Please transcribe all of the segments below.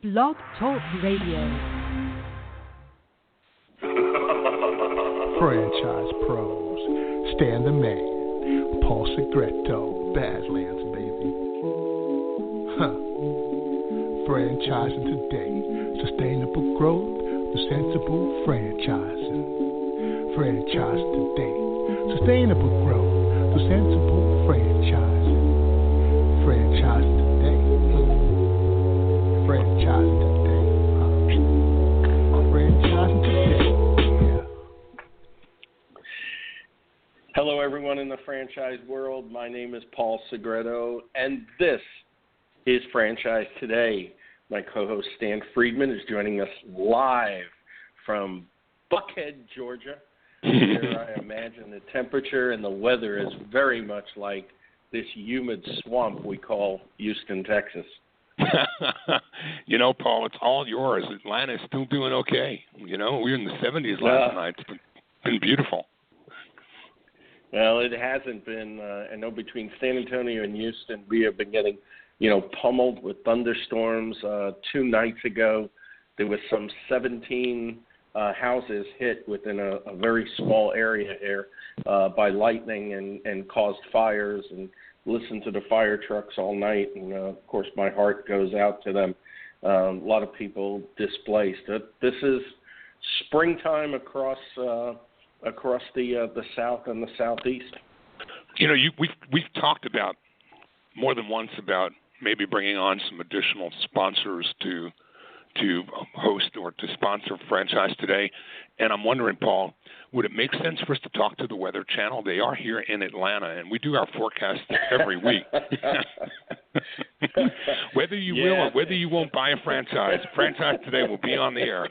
Blog Talk Radio. Franchise pros, Stan the Man, Paul Segreto, Badlands, baby. Franchising today, sustainable growth, the sensible franchising. Franchise today, sustainable growth, the sensible franchising. Franchise today, franchising today, franchising today. Yeah. Hello, everyone in the franchise world. My name is Paul Segreto, and this is Franchise Today. My co-host Stan Friedman is joining us live from Buckhead, Georgia. Here, I imagine the temperature and the weather is very much like this humid swamp we call Houston, Texas. You know, Paul, it's all yours. Atlanta's still doing okay. You know, we were in the 70s last night. It's been beautiful. Well, it hasn't been. I know between San Antonio and Houston, we have been getting, pummeled with thunderstorms. 2 nights ago, there was some 17 houses hit within a very small area here by lightning and caused fires, and listened to the fire trucks all night. And, of course, my heart goes out to them. A lot of people displaced. This is springtime across the South and the Southeast. You know, we've talked about more than once about maybe bringing on some additional sponsors to host or to sponsor Franchise Today. And I'm wondering, Paul, would it make sense for us to talk to the Weather Channel? They are here in Atlanta, and we do our forecast every week. Whether you will or whether you won't buy a Franchise Today will be on the air.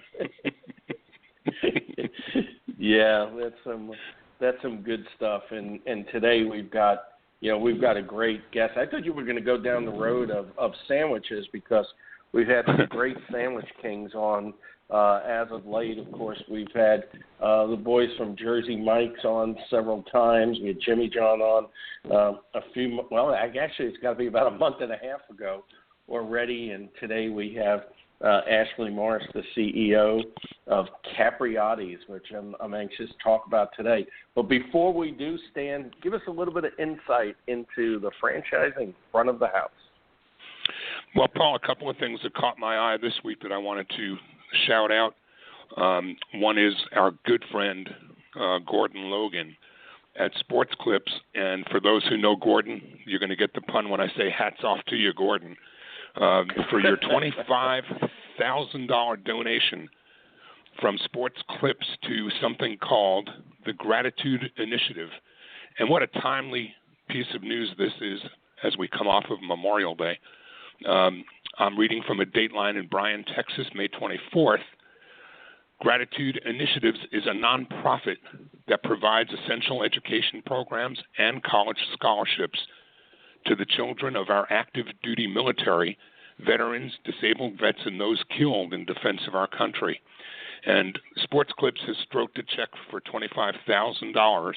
Yeah, that's some good stuff. And today we've got a great guest. I thought you were going to go down the road of sandwiches, because we've had some great sandwich kings on as of late. Of course, we've had the boys from Jersey Mike's on several times. We had Jimmy John on actually it's got to be about a month and a half ago already. And today we have Ashley Morris, the CEO of Capriotti's, which I'm anxious to talk about today. But before we do, Stan, give us a little bit of insight into the franchising front of the house. Well, Paul, a couple of things that caught my eye this week that I wanted to shout out. One is our good friend, Gordon Logan at Sports Clips. And for those who know Gordon, you're going to get the pun when I say hats off to you, Gordon, for your $25,000 donation from Sports Clips to something called the Gratitude Initiative. And what a timely piece of news this is as we come off of Memorial Day. I'm reading from a Dateline in Bryan, Texas, May 24th. Gratitude Initiatives is a nonprofit that provides essential education programs and college scholarships to the children of our active duty military, veterans, disabled vets, and those killed in defense of our country. And Sports Clips has stroked a check for $25,000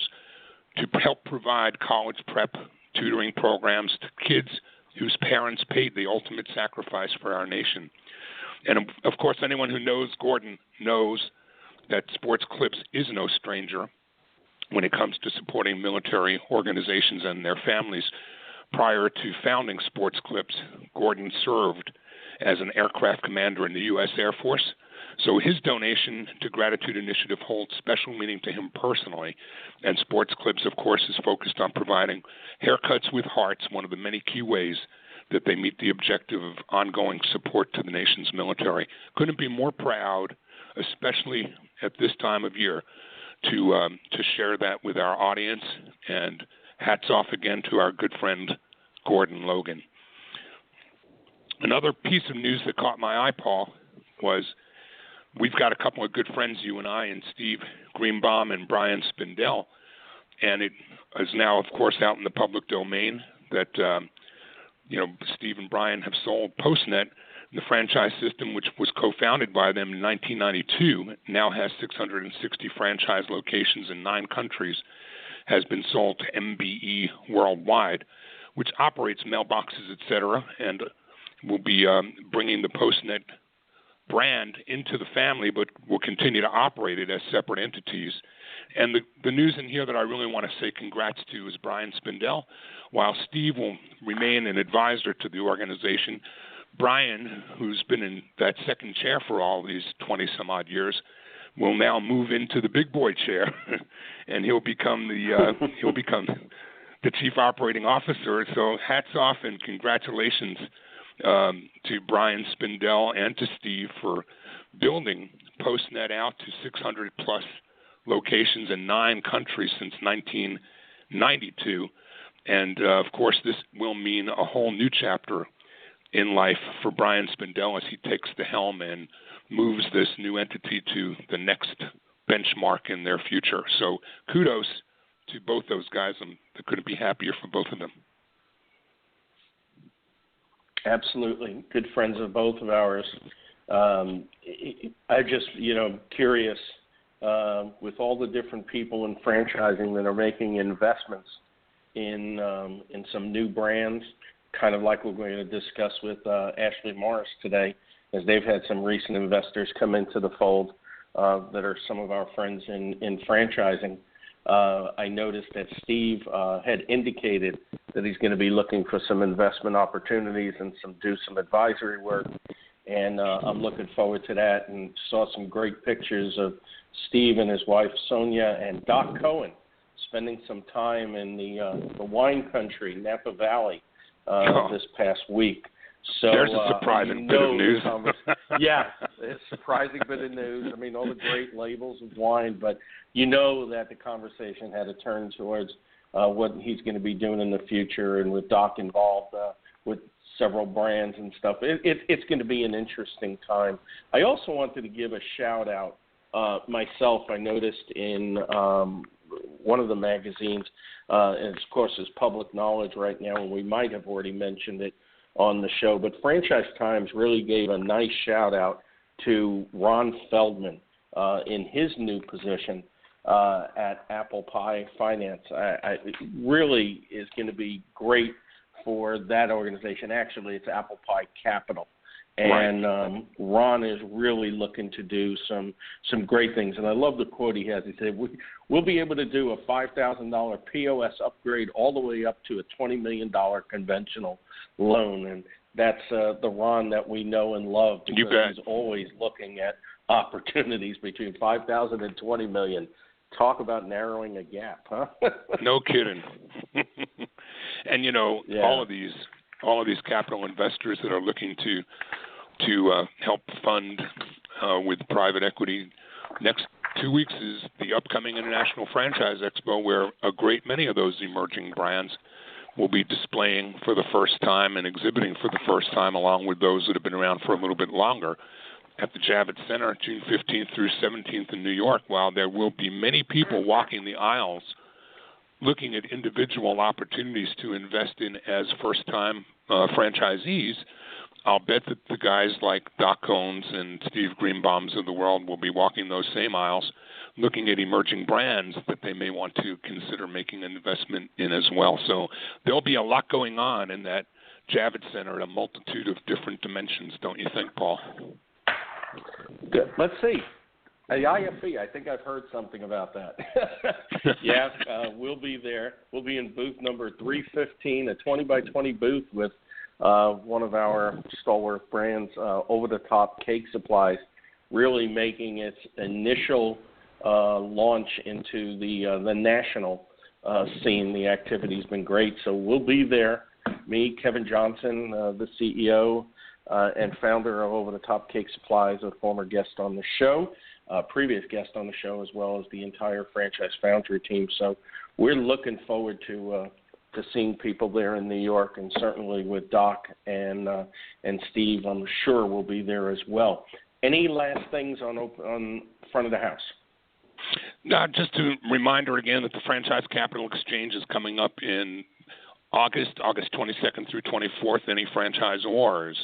to help provide college prep tutoring programs to kids whose parents paid the ultimate sacrifice for our nation. And, of course, anyone who knows Gordon knows that Sports Clips is no stranger when it comes to supporting military organizations and their families. Prior to founding Sports Clips, Gordon served as an aircraft commander in the U.S. Air Force. So his donation to Gratitude Initiative holds special meaning to him personally. And Sports Clips, of course, is focused on providing haircuts with hearts, one of the many key ways that they meet the objective of ongoing support to the nation's military. Couldn't be more proud, especially at this time of year, to share that with our audience. And hats off again to our good friend, Gordon Logan. Another piece of news that caught my eye, Paul, was we've got a couple of good friends, you and I, and Steve Greenbaum and Brian Spindell, and it is now, of course, out in the public domain that, Steve and Brian have sold Postnet. The franchise system, which was co-founded by them in 1992, now has 660 franchise locations in 9 countries, has been sold to MBE Worldwide, which operates mailboxes, etc., and will be bringing the Postnet brand into the family, but will continue to operate it as separate entities. And the news in here that I really want to say congrats to is Brian Spindell. While Steve will remain an advisor to the organization, Brian, who's been in that second chair for all these 20-some-odd years, will now move into the big boy chair, and he'll become the chief operating officer. So hats off and congratulations to Brian Spindell and to Steve for building PostNet out to 600-plus locations in 9 countries since 1992. And, of course, this will mean a whole new chapter in life for Brian Spindell as he takes the helm and moves this new entity to the next benchmark in their future. So kudos to both those guys. I couldn't be happier for both of them. Absolutely. Good friends of both of ours. I just, curious, with all the different people in franchising that are making investments in some new brands, kind of like we're going to discuss with Ashley Morris today, as they've had some recent investors come into the fold that are some of our friends in franchising. I noticed that Steve had indicated that he's going to be looking for some investment opportunities and do some advisory work, and I'm looking forward to that, and saw some great pictures of Steve and his wife Sonia and Doc Cohen spending some time in the wine country, Napa Valley, this past week. So there's a surprising bit of news. Yeah, it's a surprising bit of news. I mean, all the great labels of wine, but you know that the conversation had to turn towards what he's going to be doing in the future, and with Doc involved with several brands and stuff. It's going to be an interesting time. I also wanted to give a shout out myself. I noticed in one of the magazines, and of course it's public knowledge right now, and we might have already mentioned it on the show, but Franchise Times really gave a nice shout out to Ron Feldman in his new position at Apple Pie Finance. It really is going to be great for that organization. Actually, it's Apple Pie Capital. And right. Ron is really looking to do some great things. And I love the quote he has. He said, we'll be able to do a $5,000 POS upgrade all the way up to a $20 million conventional loan. And that's the Ron that we know and love, because he's always looking at opportunities between $5,000 and $20 million. Talk about narrowing a gap, huh? No kidding. And, yeah. all of these capital investors that are looking to help fund with private equity. Next 2 weeks is the upcoming International Franchise Expo, where a great many of those emerging brands will be displaying for the first time and exhibiting for the first time, along with those that have been around for a little bit longer, at the Javits Center, June 15th through 17th in New York. While there will be many people walking the aisles looking at individual opportunities to invest in as first-time franchisees, I'll bet that the guys like Doc Cohen's and Steve Greenbaum's of the world will be walking those same aisles, looking at emerging brands that they may want to consider making an investment in as well. So there'll be a lot going on in that Javits Center, a multitude of different dimensions, don't you think, Paul? Good. Let's see. The IFE, I think I've heard something about that. Yeah, we'll be there. We'll be in booth number 315, a 20-by-20 booth with one of our stalwart brands, Over the Top Cake Supplies, really making its initial launch into the national scene. The activity's been great, so we'll be there. Me, Kevin Johnson, the CEO and founder of Over the Top Cake Supplies, a former guest on the show, previous guest on the show, as well as the entire Franchise Foundry team. So we're looking forward to seeing people there in New York, and certainly with Doc and Steve, I'm sure we'll be there as well. Any last things on front of the house? Just a reminder again that the Franchise Capital Exchange is coming up in August 22nd through 24th. Any franchisors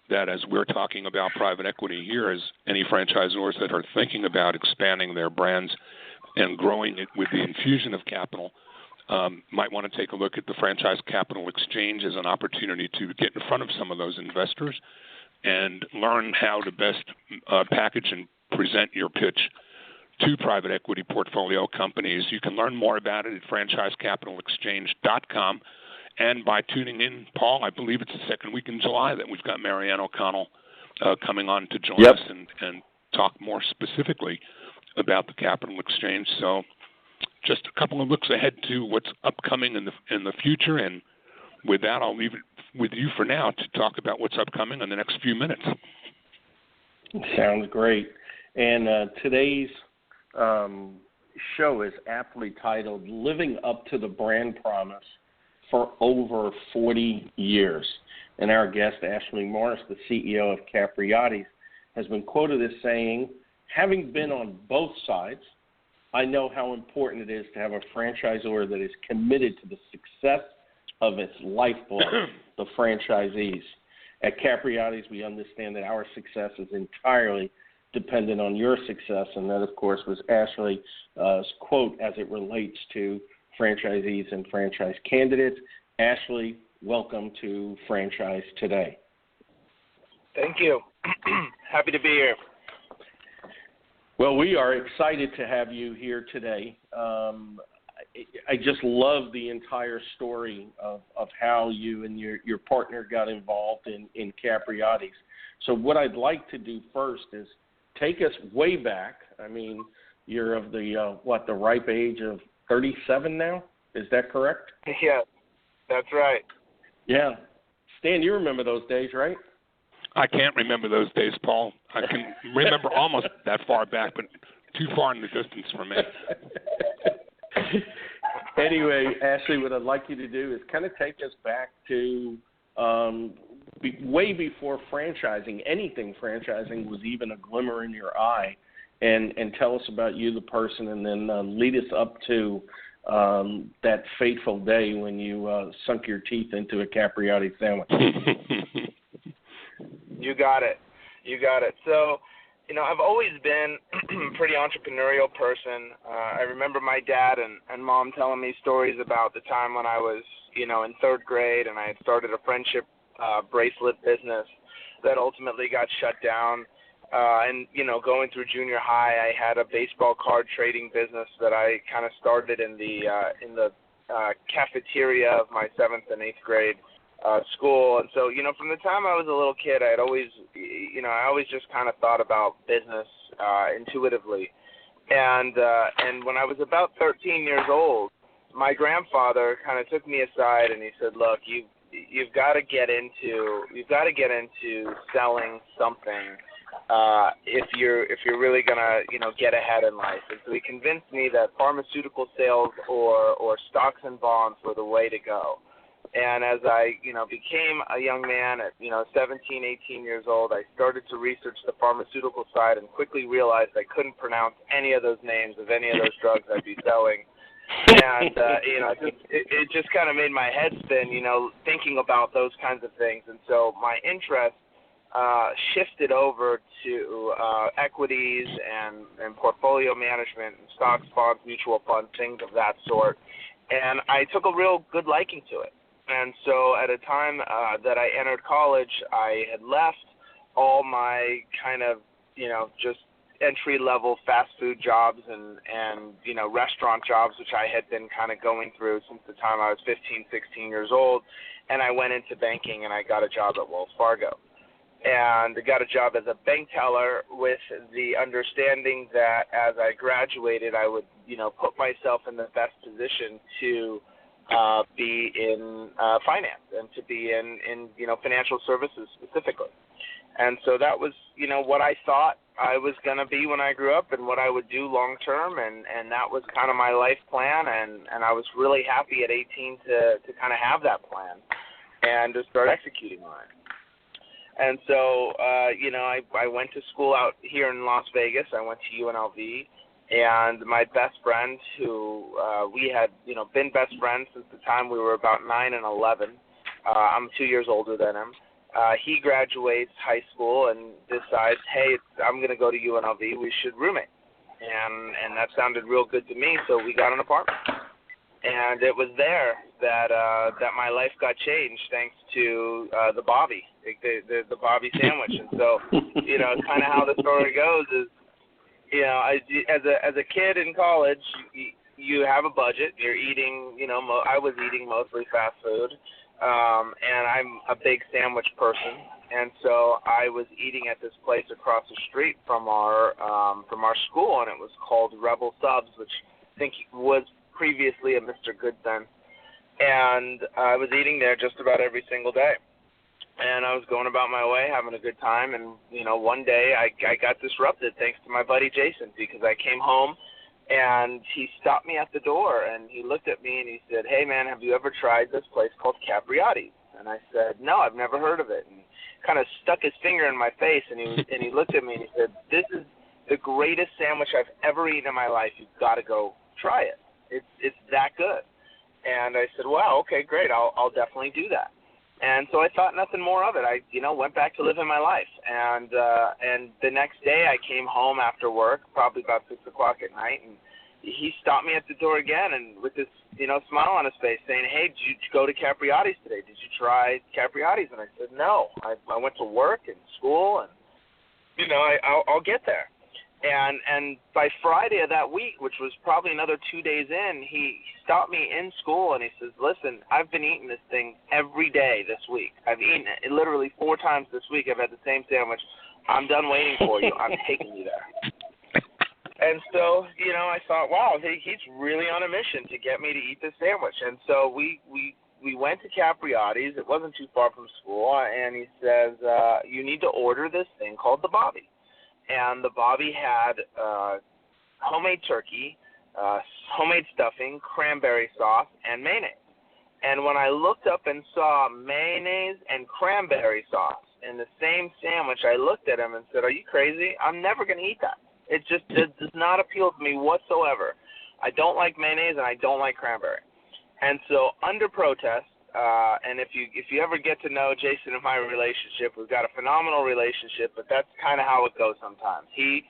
that, as we're talking about private equity here, as any franchisors that are thinking about expanding their brands and growing it with the infusion of capital, might want to take a look at the Franchise Capital Exchange as an opportunity to get in front of some of those investors and learn how to best package and present your pitch to private equity portfolio companies. You can learn more about it at franchisecapitalexchange.com. And by tuning in, Paul, I believe it's the second week in July that we've got Marianne O'Connell coming on to join us and talk more specifically about the Capital Exchange. So just a couple of looks ahead to what's upcoming in the future. And with that, I'll leave it with you for now to talk about what's upcoming in the next few minutes. Sounds great. And today's show is aptly titled Living Up to the Brand Promise for Over 40 Years. And our guest, Ashley Morris, the CEO of Capriotti, has been quoted as saying, "Having been on both sides, I know how important it is to have a franchisor that is committed to the success of its lifeblood, the franchisees. At Capriotti, we understand that our success is entirely dependent on your success," and that, of course, was Ashley's quote as it relates to franchisees and franchise candidates. Ashley, welcome to Franchise Today. Thank you. Happy to be here. Well, we are excited to have you here today. I just love the entire story of how you and your partner got involved in Capriotti. So what I'd like to do first is take us way back. I mean, you're of the ripe age of 37 now? Is that correct? Yeah, that's right. Yeah. Stan, you remember those days, right? I can't remember those days, Paul. I can remember almost that far back, but too far in the distance for me. Anyway, Ashley, what I'd like you to do is kind of take us back to way before franchising, anything franchising was even a glimmer in your eye, and tell us about you, the person, and then lead us up to that fateful day when you sunk your teeth into a Capriotti sandwich. You got it. So, I've always been a pretty entrepreneurial person. I remember my dad and mom telling me stories about the time when I was, in third grade, and I had started a friendship bracelet business that ultimately got shut down. And going through junior high, I had a baseball card trading business that I kind of started in the cafeteria of my 7th and 8th grade school. And so, from the time I was a little kid, I always just kind of thought about business intuitively. And when I was about 13 years old, my grandfather kind of took me aside and he said, "Look, you've got to get into selling something if you're really gonna get ahead in life." And so he convinced me that pharmaceutical sales or stocks and bonds were the way to go. And as I became a young man at 17, 18 years old, I started to research the pharmaceutical side and quickly realized I couldn't pronounce any of those names of any of those drugs I'd be selling. And it just kind of made my head spin, thinking about those kinds of things. And so my interest shifted over to equities and portfolio management and stocks, bonds, mutual funds, things of that sort. And I took a real good liking to it. And so at a time that I entered college, I had left all my kind of, just entry-level fast food jobs and restaurant jobs, which I had been kind of going through since the time I was 15, 16 years old. And I went into banking and I got a job at Wells Fargo. And I got a job as a bank teller with the understanding that as I graduated, I would, put myself in the best position to be in finance and to be in financial services specifically. And so that was, what I thought I was going to be when I grew up and what I would do long term. And that was kind of my life plan. And I was really happy at 18 to kind of have that plan and to start executing on it. And so, I went to school out here in Las Vegas. I went to UNLV. And my best friend, who we had, been best friends since the time we were about 9 and 11. I'm 2 years older than him. He graduates high school and decides, hey, I'm going to go to UNLV. We should roommate. And that sounded real good to me, so we got an apartment. And it was there that my life got changed thanks to the Bobby like the Bobby sandwich. And so, kind of how the story goes is, as a kid in college, you have a budget. You're eating, I was eating mostly fast food, and I'm a big sandwich person. And so I was eating at this place across the street from our school, and it was called Rebel Subs, which I think was previously a Mr. Goodson. And I was eating there just about every single day. And I was going about my way, having a good time. And, one day I got disrupted thanks to my buddy Jason, because I came home and he stopped me at the door and he looked at me and he said, "Hey, man, have you ever tried this place called Capriotti?" And I said, "No, I've never heard of it." And he kind of stuck his finger in my face and he looked at me and he said, "This is the greatest sandwich I've ever eaten in my life. You've got to go try it. It's that good." And I said, "Wow, okay, great. I'll definitely do that." And so I thought nothing more of it. I, went back to living my life. And the next day I came home after work, probably about 6 o'clock at night, and he stopped me at the door again and with this, smile on his face saying, "Hey, did you go to Capriotti's today? Did you try Capriotti's?" And I said, "No, I went to work and school and, I'll get there." And by Friday of that week, which was probably another 2 days in, he stopped me in school and he says, "Listen, I've been eating this thing every day this week. I've eaten it literally 4 times this week. I've had the same sandwich. I'm done waiting for you. I'm taking you there." And so, I thought, wow, he's really on a mission to get me to eat this sandwich. And so we went to Capriotti's. It wasn't too far from school. And he says, "You need to order this thing called the Bobby." And the Bobby had homemade turkey, homemade stuffing, cranberry sauce, and mayonnaise. And when I looked up and saw mayonnaise and cranberry sauce in the same sandwich, I looked at him and said, "Are you crazy? I'm never going to eat that. It just does not appeal to me whatsoever. I don't like mayonnaise and I don't like cranberry." And so under protest, and if you ever get to know Jason and my relationship, we've got a phenomenal relationship, but that's kind of how it goes sometimes. He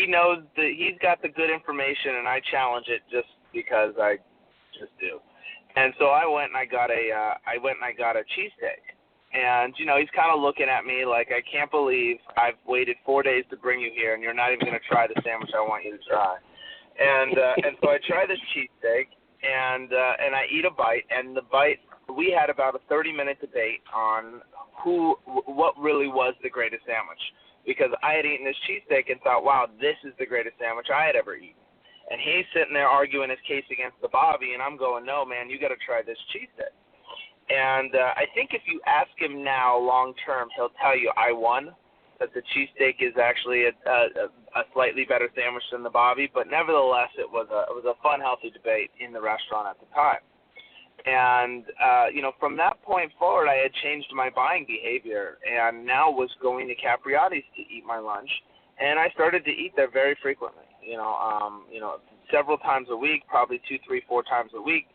knows that he's got the good information, and I challenge it just because I just do. And so I went and I got a cheesesteak. And he's kind of looking at me like, "I can't believe I've waited 4 days to bring you here, and you're not even going to try the sandwich I want you to try." And so I try this cheesesteak, and I eat a bite, and the bite, we had about a 30-minute debate on what really was the greatest sandwich, because I had eaten this cheesesteak and thought, wow, this is the greatest sandwich I had ever eaten. And he's sitting there arguing his case against the Bobby, and I'm going, "No, man, you got to try this cheesesteak." And I think if you ask him now long term, he'll tell you I won, that the cheesesteak is actually a slightly better sandwich than the Bobby, but nevertheless it was a fun, healthy debate in the restaurant at the time. And from that point forward, I had changed my buying behavior, and now was going to Capriotti's to eat my lunch, and I started to eat there very frequently. Several times a week, probably 2, 3, 4 times a week.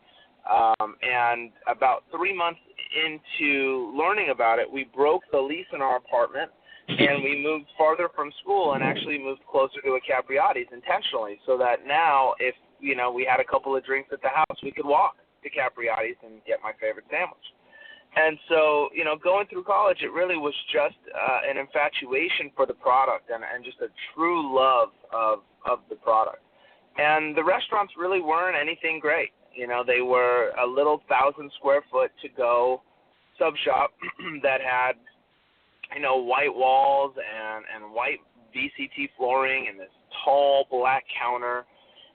And about 3 months into learning about it, we broke the lease in our apartment, and we moved farther from school and actually moved closer to a Capriotti's intentionally, so that now if we had a couple of drinks at the house, we could walk to Capriotti's and get my favorite sandwich. And so, going through college, it really was just an infatuation for the product and just a true love of the product. And the restaurants really weren't anything great. They were a little 1,000 square foot to-go sub shop that had, white walls and white VCT flooring and this tall black counter.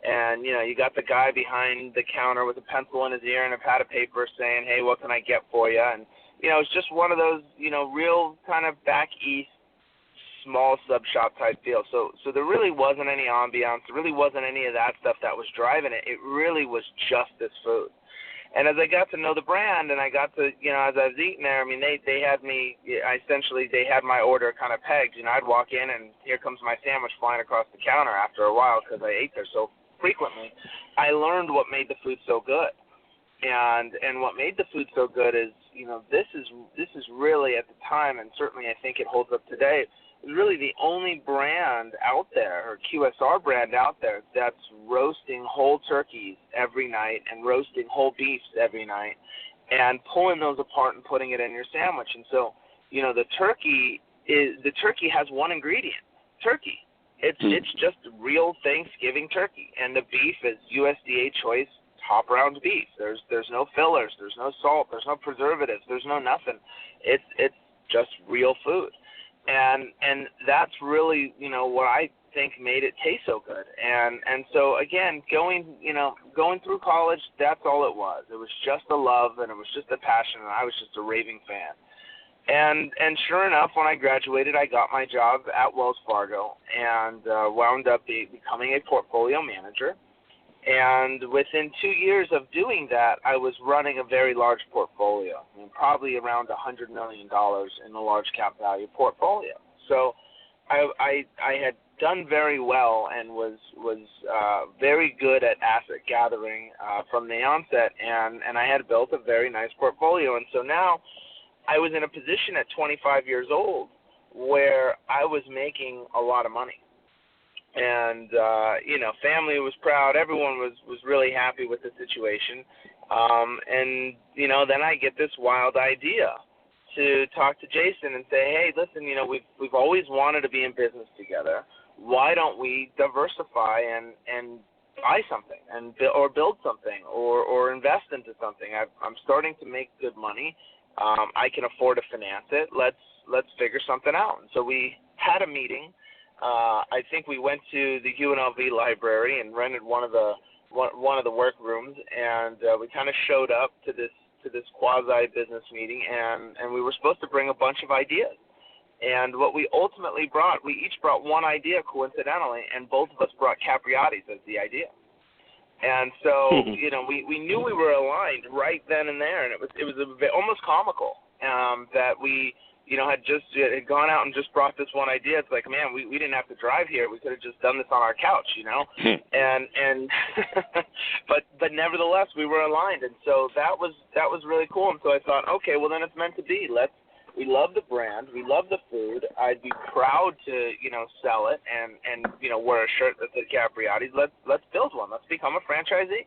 And, you got the guy behind the counter with a pencil in his ear and a pad of paper saying, "Hey, what can I get for you?" And, it's just one of those, real kind of back east, small sub shop type deal. So there really wasn't any ambiance. There really wasn't any of that stuff that was driving it. It really was just this food. And as I got to know the brand and I got to, as I was eating there, I mean, they had me, they had my order kind of pegged. I'd walk in and here comes my sandwich flying across the counter after a while because I ate there so frequently. I learned what made the food so good. And what made the food so good is, this is really at the time, and certainly I think it holds up today, is really the only brand out there, or QSR brand out there, that's roasting whole turkeys every night and roasting whole beefs every night and pulling those apart and putting it in your sandwich. And so, the turkey has one ingredient, turkey. It's just real Thanksgiving turkey, and the beef is USDA choice top round beef. There's no fillers, there's no salt, there's no preservatives, there's no nothing. It's just real food, and that's really what I think made it taste so good. And so again, going through college, that's all it was. It was just a love, and it was just a passion, and I was just a raving fan. And sure enough, when I graduated, I got my job at Wells Fargo and wound up becoming a portfolio manager. And within 2 years of doing that, I was running a very large portfolio, probably around $100 million in the large cap value portfolio. So I had done very well and was very good at asset gathering from the onset, and I had built a very nice portfolio. And so now I was in a position at 25 years old where I was making a lot of money. And, family was proud. Everyone was really happy with the situation. And then I get this wild idea to talk to Jason and say, hey, listen, we've always wanted to be in business together. Why don't we diversify and buy something or build something or invest into something? I'm starting to make good money. I can afford to finance it. Let's figure something out. And so we had a meeting. I think we went to the UNLV library and rented one of the work rooms, and we kind of showed up to this quasi business meeting, and we were supposed to bring a bunch of ideas. And what we ultimately brought, we each brought one idea coincidentally, and both of us brought Capriotti's as the idea. And so, we knew we were aligned right then and there, and it was almost comical that we had gone out and just brought this one idea. It's like, man, we didn't have to drive here. We could have just done this on our couch, and but nevertheless, we were aligned, and so that was really cool. And so I thought, okay, well then it's meant to be. We love the brand, we love the food. I'd be proud to sell it and wear a shirt that said Capriotti's. Let's build one. Let's become a franchisee.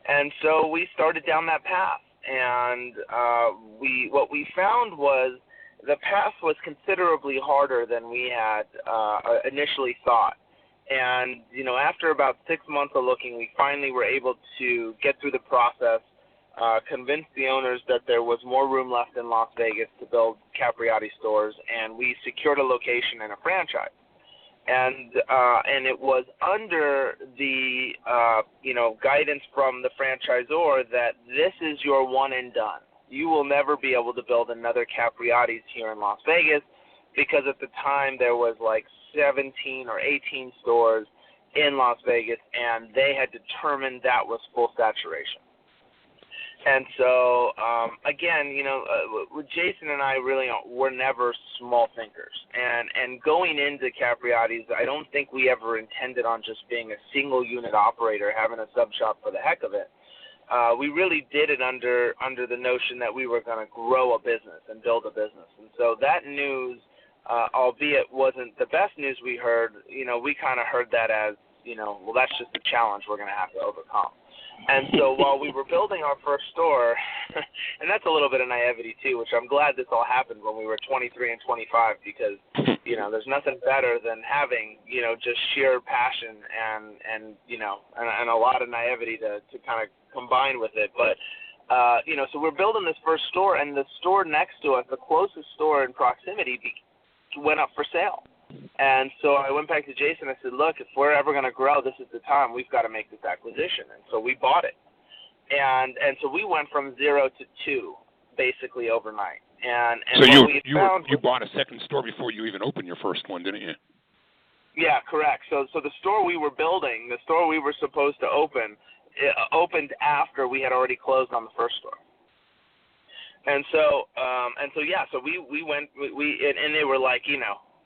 And so we started down that path, and what we found was the path was considerably harder than we had initially thought. And, after about 6 months of looking, we finally were able to get through the process, convince the owners that there was more room left in Las Vegas to build Capriotti stores, and we secured a location and a franchise. And it was under the, guidance from the franchisor that this is your one and done. You will never be able to build another Capriotti's here in Las Vegas, because at the time there was like 17 or 18 stores in Las Vegas, and they had determined that was full saturation. And so, again, with Jason and I really were never small thinkers. And going into Capriotti's, I don't think we ever intended on just being a single unit operator, having a sub shop for the heck of it. We really did it under the notion that we were going to grow a business and build a business. And so that news, albeit wasn't the best news we heard, we kind of heard that as, well, that's just a challenge we're going to have to overcome. And so while we were building our first store, and that's a little bit of naivety too, which I'm glad this all happened when we were 23 and 25, because, there's nothing better than having, just sheer passion and a lot of naivety to kind of combine with it. But, so we're building this first store, and the store next to us, the closest store in proximity, went up for sale. And so I went back to Jason. I said, look, if we're ever going to grow, this is the time. We've got to make this acquisition. And so we bought it. And so we went from 0 to 2 basically overnight. And so you bought a second store before you even opened your first one, didn't you? Yeah, correct. So the store we were building, the store we were supposed to open, opened after we had already closed on the first store. And so we went, and they were like,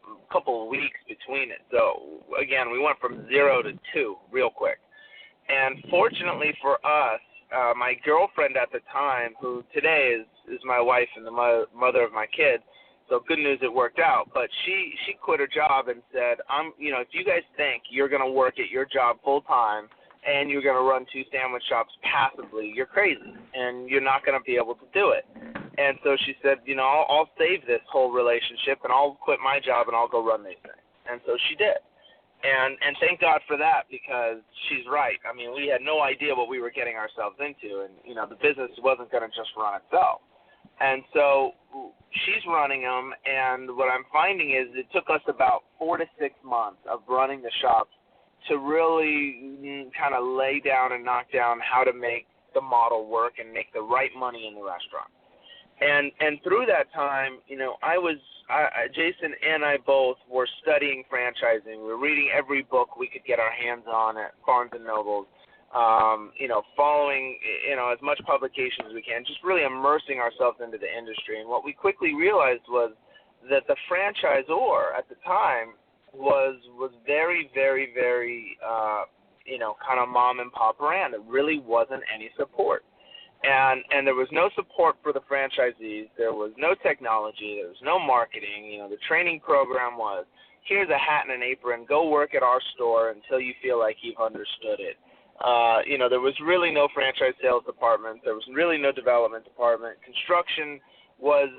a couple of weeks between it. So again, we went from 0 to 2 real quick. And fortunately for us, my girlfriend at the time, who today is my wife and the mother of my kids, so good news, it worked out. But she quit her job and said, if you guys think you're going to work at your job full time and you're going to run 2 sandwich shops passively, you're crazy, and you're not going to be able to do it. And so she said, I'll save this whole relationship and I'll quit my job and I'll go run these things. And so she did. And thank God for that, because she's right. I mean, we had no idea what we were getting ourselves into, and the business wasn't going to just run itself. And so she's running them, and what I'm finding is it took us about 4 to 6 months of running the shops to really kind of lay down and knock down how to make the model work and make the right money in the restaurant. And through that time, Jason and I both were studying franchising. We were reading every book we could get our hands on at Barnes and Nobles, following, as much publication as we can, just really immersing ourselves into the industry. And what we quickly realized was that the franchisor at the time was very, very, very, kind of mom and pop brand. There really wasn't any support. And there was no support for the franchisees. There was no technology. There was no marketing. The training program was, here's a hat and an apron. Go work at our store until you feel like you've understood it. There was really no franchise sales department. There was really no development department. Construction was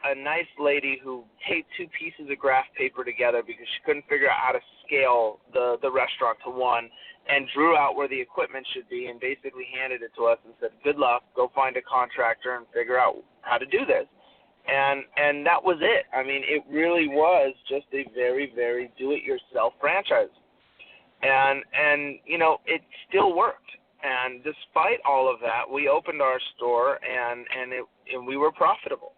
a nice lady who taped 2 pieces of graph paper together because she couldn't figure out how to scale the restaurant to one, and drew out where the equipment should be and basically handed it to us and said, good luck, go find a contractor and figure out how to do this. And that was it. I mean, it really was just a very, very do-it-yourself franchise. And it still worked. And despite all of that, we opened our store and we were profitable.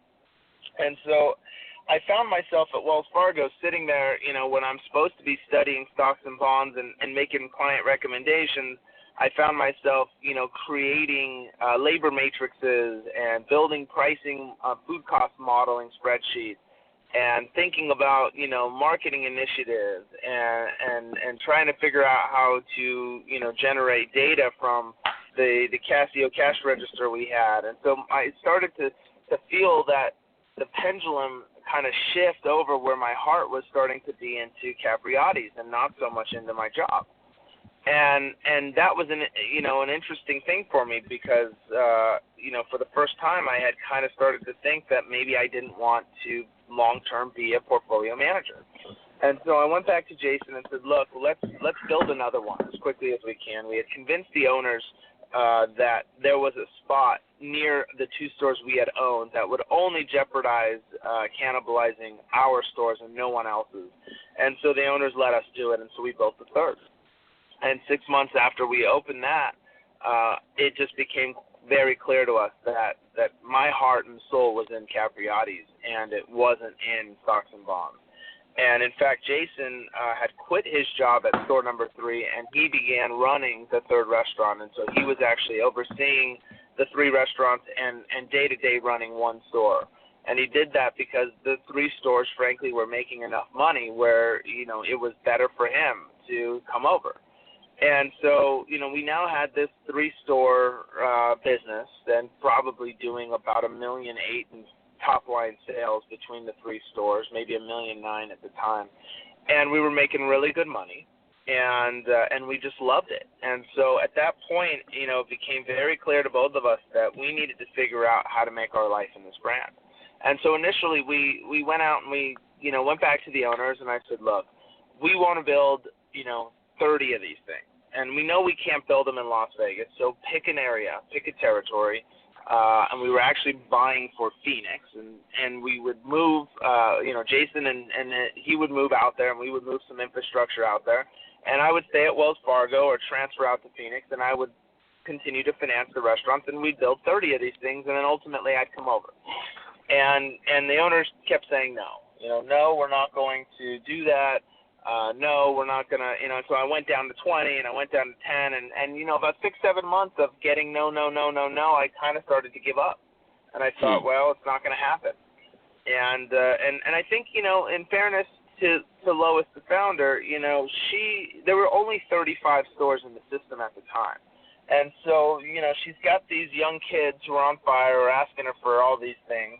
And so I found myself at Wells Fargo sitting there, when I'm supposed to be studying stocks and bonds and making client recommendations. I found myself, creating labor matrices and building pricing, food cost modeling spreadsheets, and thinking about, marketing initiatives and trying to figure out how to, generate data from the Casio cash register we had. And so I started to feel that the pendulum kind of shift over where my heart was starting to be into Capriotti's and not so much into my job. And that was an interesting thing for me because, for the first time I had kind of started to think that maybe I didn't want to long-term be a portfolio manager. And so I went back to Jason and said, look, let's build another one as quickly as we can. We had convinced the owners that there was a spot near the 2 stores we had owned that would only jeopardize cannibalizing our stores and no one else's. And so the owners let us do it, and so we built the 3rd. And 6 months after we opened that, it just became very clear to us that my heart and soul was in Capriotti's, and it wasn't in stocks and bonds. And, in fact, Jason had quit his job at store number 3, and he began running the 3rd restaurant. And so he was actually overseeing the 3 restaurants and day-to-day running 1 store. And he did that because the 3 stores, frankly, were making enough money where, it was better for him to come over. And so, we now had this 3-store business and probably doing about $1.8 million in top-line sales between the 3 stores, maybe $1.9 million at the time. And we were making really good money, and we just loved it. And so at that point, it became very clear to both of us that we needed to figure out how to make our life in this brand. And so initially we went out and we, went back to the owners, and I said, look, we want to build, 30 of these things. And we know we can't build them in Las Vegas, so pick an area, pick a territory. And we were actually buying for Phoenix, and we would move, Jason and he would move out there, and we would move some infrastructure out there. And I would stay at Wells Fargo or transfer out to Phoenix, and I would continue to finance the restaurants, and we'd build 30 of these things, and then ultimately I'd come over. And the owners kept saying no. No, we're not going to do that. No, we're not going to, so I went down to 20 and I went down to 10 and about 6-7 months of getting no, I kind of started to give up. And I thought, well, it's not going to happen. And I think, in fairness to Lois, the founder, there were only 35 stores in the system at the time. And so, she's got these young kids who are on fire or asking her for all these things.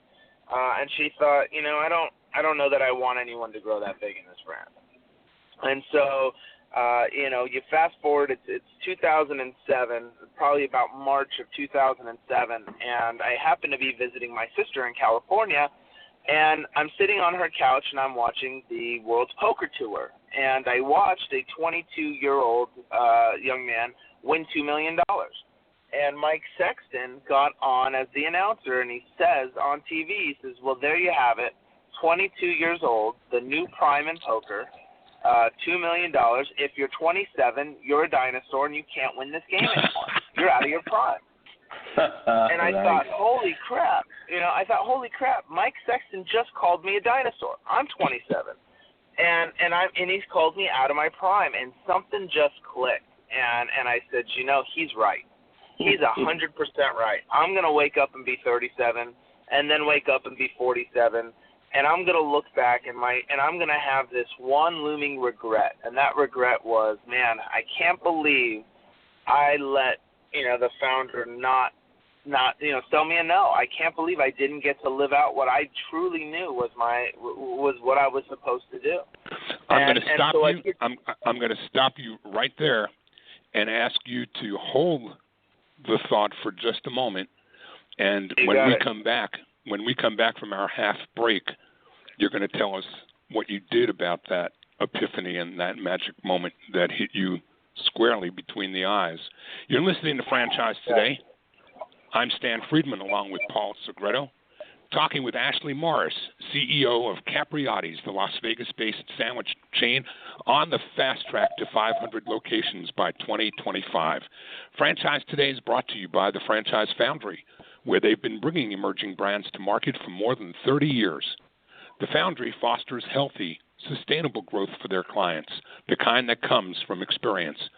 And she thought, I don't know that I want anyone to grow that big in this brand. And so You fast forward, it's 2007, probably about March of 2007, and I happen to be visiting my sister in California, and I'm sitting on her couch and I'm watching the World's Poker Tour, and I watched a 22-year-old young man win $2 million. And Mike Sexton got on as the announcer, and he says on TV, he says, well, there you have it, 22 years old, the new prime in poker, $2 million. If you're 27, you're a dinosaur and you can't win this game anymore. You're out of your prime. And I thought, holy crap. Holy crap, Mike Sexton just called me a dinosaur. I'm 27. And he's called me out of my prime, and something just clicked. And I said, he's right. He's 100% right. I'm going to wake up and be 37, and then wake up and be 47. And I'm going to look back and I'm going to have this one looming regret. And that regret was, man, I can't believe I let, the founder not tell me a no. I can't believe I didn't get to live out what I truly knew was what I was supposed to do. I'm going to stop you right there and ask you to hold the thought for just a moment. And when we come back from our half break, you're going to tell us what you did about that epiphany and that magic moment that hit you squarely between the eyes. You're listening to Franchise Today. I'm Stan Friedman, along with Paul Segreto, talking with Ashley Morris, CEO of Capriotti's, the Las Vegas-based sandwich chain, on the fast track to 500 locations by 2025. Franchise Today is brought to you by the Franchise Foundry, where they've been bringing emerging brands to market for more than 30 years. The Foundry fosters healthy, sustainable growth for their clients, the kind that comes from experience.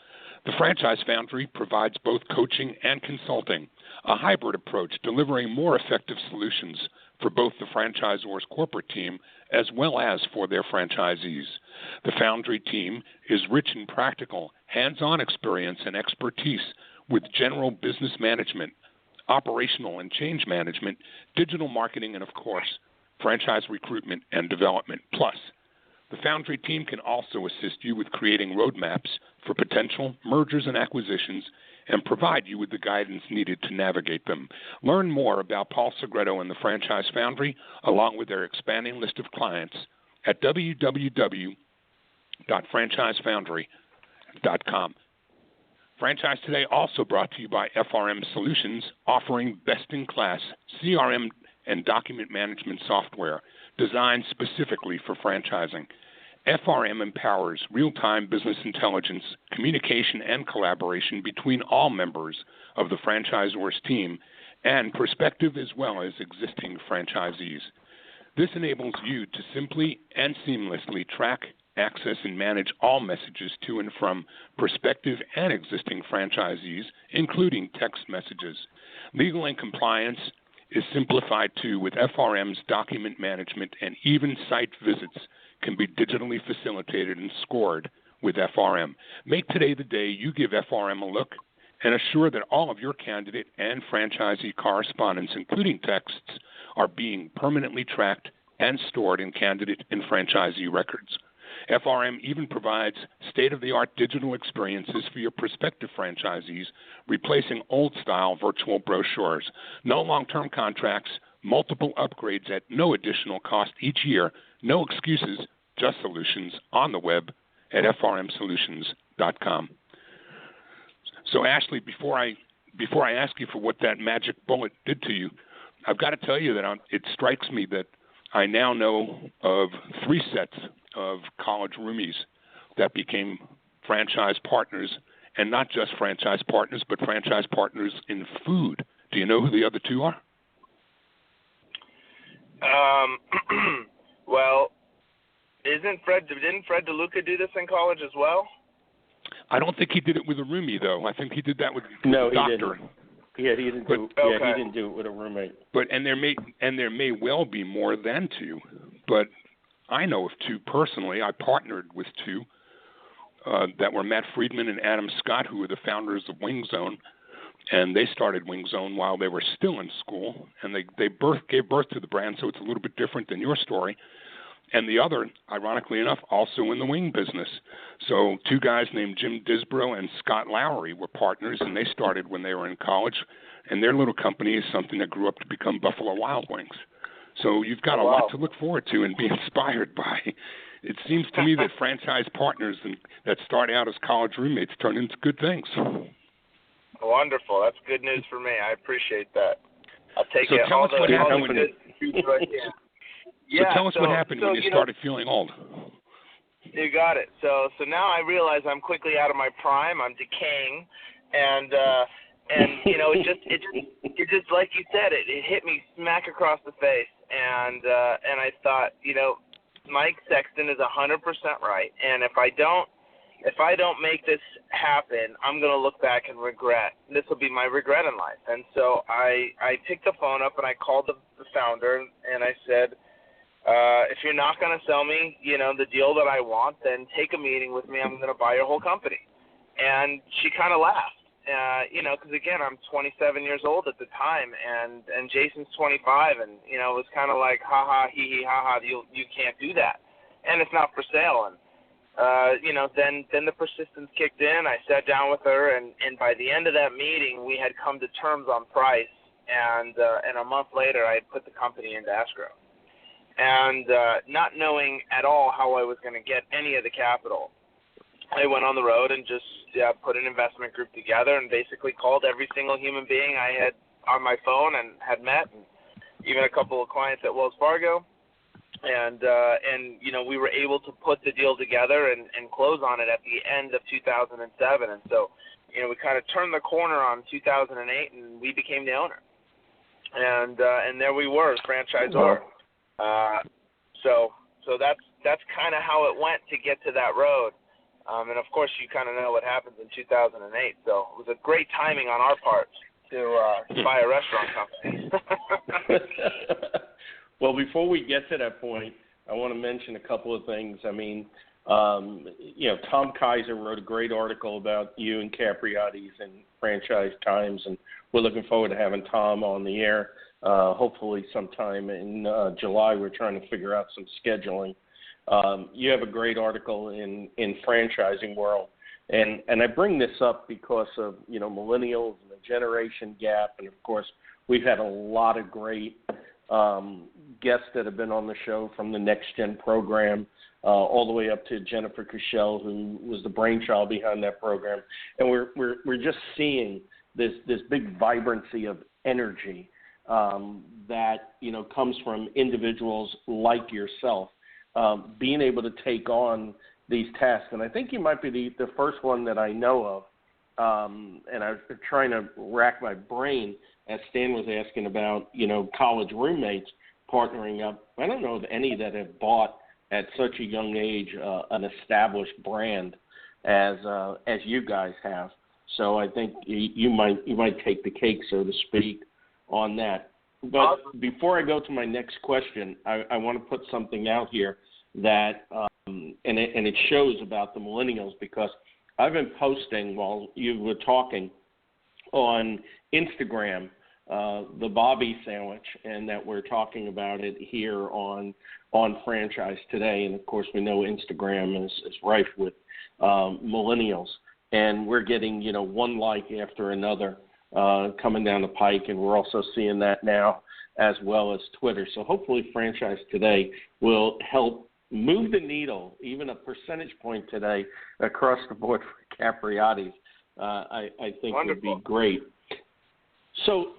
The Franchise Foundry provides both coaching and consulting, a hybrid approach delivering more effective solutions for both the franchisor's corporate team as well as for their franchisees. The Foundry team is rich in practical, hands-on experience and expertise with general business management, operational and change management, digital marketing, and, of course, franchise recruitment and development. Plus, the Foundry team can also assist you with creating roadmaps for potential mergers and acquisitions and provide you with the guidance needed to navigate them. Learn more about Paul Segreto and the Franchise Foundry, along with their expanding list of clients, at www.franchisefoundry.com. Franchise Today also brought to you by FRM Solutions, offering best-in-class CRM and document management software designed specifically for franchising. FRM empowers real-time business intelligence, communication, and collaboration between all members of the franchisor's team and prospective as well as existing franchisees. This enables you to simply and seamlessly track, access, and manage all messages to and from prospective and existing franchisees, including text messages. Legal and compliance is simplified too with FRM's document management, and even site visits can be digitally facilitated and scored with FRM. Make today the day you give FRM a look and assure that all of your candidate and franchisee correspondence, including texts, are being permanently tracked and stored in candidate and franchisee records. FRM even provides state-of-the-art digital experiences for your prospective franchisees, replacing old-style virtual brochures. No long-term contracts, multiple upgrades at no additional cost each year, no excuses, just solutions on the web at frmsolutions.com. So, Ashley, before I ask you for what that magic bullet did to you, I've got to tell you that it strikes me that I now know of 3 sets of college roomies that became franchise partners, and not just franchise partners, but franchise partners in food. Do you know who the other 2 are? Well, didn't Fred DeLuca do this in college as well? I don't think he did it with a roomie, though. I think he did that with a doctor. Yeah, he didn't do it with a roommate. But there may well be more than 2, but I know of 2 personally. I partnered with 2 that were Matt Friedman and Adam Scott, who were the founders of Wing Zone, and they started Wing Zone while they were still in school, and they gave birth to the brand, so it's a little bit different than your story. and the other, ironically enough, also in the wing business. So two guys named Jim Disbrow and Scott Lowry were partners, and they started when they were in college, and their little company is something that grew up to become Buffalo Wild Wings. So you've got a lot to look forward to and be inspired by. It seems to me that franchise partners that start out as college roommates turn into good things. Wonderful. That's good news for me. I appreciate that. I'll take it. Tell us what happened when what happened when you started feeling old. You got it. So now I realize I'm quickly out of my prime. I'm decaying, and it just like you said, it hit me smack across the face, and I thought, Mike Sexton is 100% right, and if I don't make this happen, I'm going to look back and regret. This will be my regret in life. And so I picked the phone up and I called the founder and I said, if you're not going to sell me, the deal that I want, then take a meeting with me. I'm going to buy your whole company. And she kind of laughed, because again, I'm 27 years old at the time and Jason's 25, and, it was kind of like, ha ha, hee hee, ha ha, you can't do that. And it's not for sale. And, then the persistence kicked in. I sat down with her, and by the end of that meeting, we had come to terms on price, and a month later, I had put the company into escrow. And not knowing at all how I was going to get any of the capital, I went on the road and just put an investment group together and basically called every single human being I had on my phone and had met, and even a couple of clients at Wells Fargo. And we were able to put the deal together and close on it at the end of 2007. And so, we kind of turned the corner on 2008, and we became the owner. And there we were, franchisor. So that's kind of how it went to get to that road. And of course, you kind of know what happens in 2008. So it was a great timing on our part to buy a restaurant company. Well, before we get to that point, I want to mention a couple of things. I mean, Tom Kaiser wrote a great article about you and Capriotti's and Franchise Times, and we're looking forward to having Tom on the air, hopefully sometime in July. We're trying to figure out some scheduling. You have a great article in Franchising World, and I bring this up because of, millennials and the generation gap, and, of course, we've had a lot of great guests that have been on the show from the Next Gen program, all the way up to Jennifer Cushell, who was the brainchild behind that program. And we're just seeing this big vibrancy of energy that comes from individuals like yourself being able to take on these tasks. And I think you might be the first one that I know of. And I was trying to rack my brain as Stan was asking about, college roommates partnering up. I don't know of any that have bought at such a young age an established brand as you guys have. So I think you might take the cake, so to speak, on that. But before I go to my next question, I want to put something out here that and it shows about the millennials, because I've been posting while you were talking on Instagram the Bobby sandwich, and that we're talking about it here on Franchise Today. And, of course, we know Instagram is rife with millennials. And we're getting, one like after another coming down the pike, and we're also seeing that now as well as Twitter. So hopefully Franchise Today will help move the needle, even a percentage point today, across the board for Capriotti's. I think would be great. So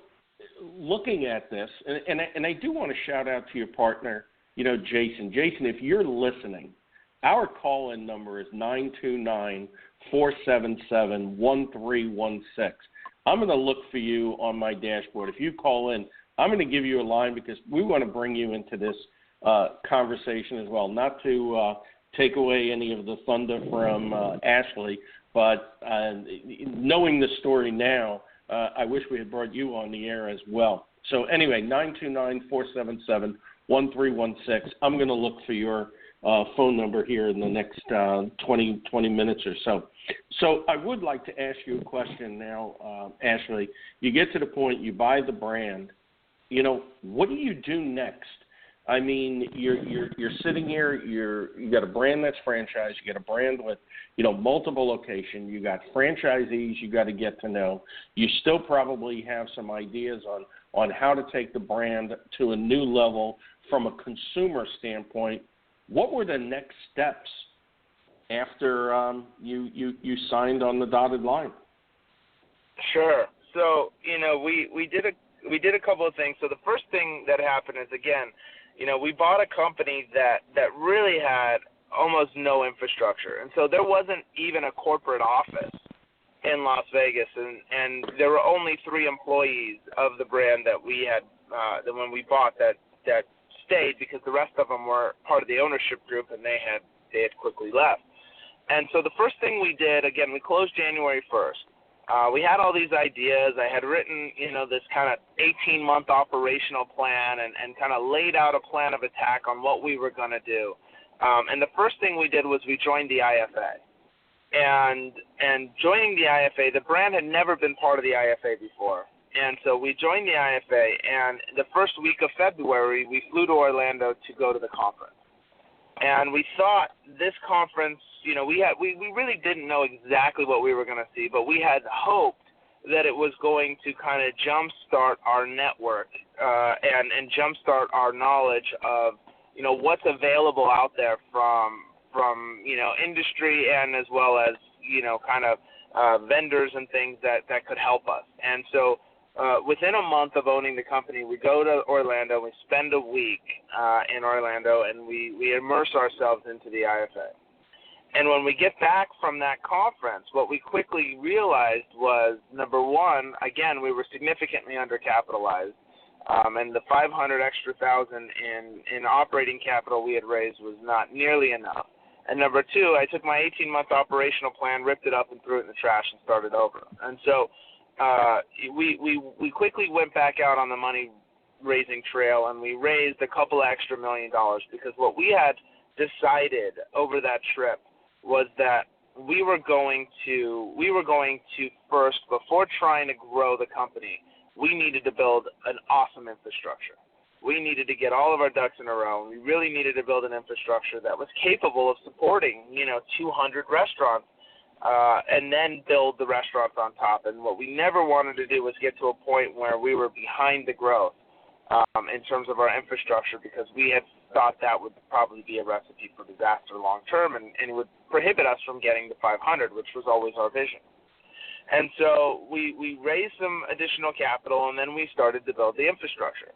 looking at this, and I do want to shout out to your partner, Jason. Jason, if you're listening, our call-in number is 929-477-1316. I'm going to look for you on my dashboard. If you call in, I'm going to give you a line, because we want to bring you into this conversation as well. Not to take away any of the thunder from Ashley, but knowing the story now, I wish we had brought you on the air as well. So anyway, 929-477-1316. I'm going to look for your phone number here in the next 20 minutes or so. So I would like to ask you a question now, Ashley. You get to the point, you buy the brand. What do you do next? I mean, you're sitting here. You got a brand that's franchised. You got a brand with, multiple locations. You got franchisees. You got to get to know. You still probably have some ideas on how to take the brand to a new level from a consumer standpoint. What were the next steps after you signed on the dotted line? Sure. So we did a couple of things. So the first thing that happened is, again, we bought a company that really had almost no infrastructure. And so there wasn't even a corporate office in Las Vegas. And there were only 3 employees of the brand that we had, that when we bought that stayed, because the rest of them were part of the ownership group and they had quickly left. And so the first thing we did, again, we closed January 1st. We had all these ideas. I had written, this kind of 18-month operational plan and kind of laid out a plan of attack on what we were going to do. And the first thing we did was we joined the IFA. And joining the IFA, the brand had never been part of the IFA before. And so we joined the IFA, and the first week of February, we flew to Orlando to go to the conference. And we thought this conference, we really didn't know exactly what we were going to see, but we had hoped that it was going to kind of jumpstart our network and jumpstart our knowledge of, what's available out there from industry and as well as, vendors and things that could help us. And so within a month of owning the company, we go to Orlando, we spend a week in Orlando, and we immerse ourselves into the IFA. And when we get back from that conference, what we quickly realized was, number one, again, we were significantly undercapitalized, and the $500,000 extra in operating capital we had raised was not nearly enough. And number two, I took my 18-month operational plan, ripped it up, and threw it in the trash and started over. And so we quickly went back out on the money-raising trail, and we raised a couple extra $1 million, because what we had decided over that trip was that we were going to first, before trying to grow the company, we needed to build an awesome infrastructure. We needed to get all of our ducks in a row. We really needed to build an infrastructure that was capable of supporting, 200 restaurants, and then build the restaurants on top. And what we never wanted to do was get to a point where we were behind the growth in terms of our infrastructure, because we had thought that would probably be a recipe for disaster long term, and it would prohibit us from getting to 500, which was always our vision. And so we raised some additional capital, and then we started to build the infrastructure.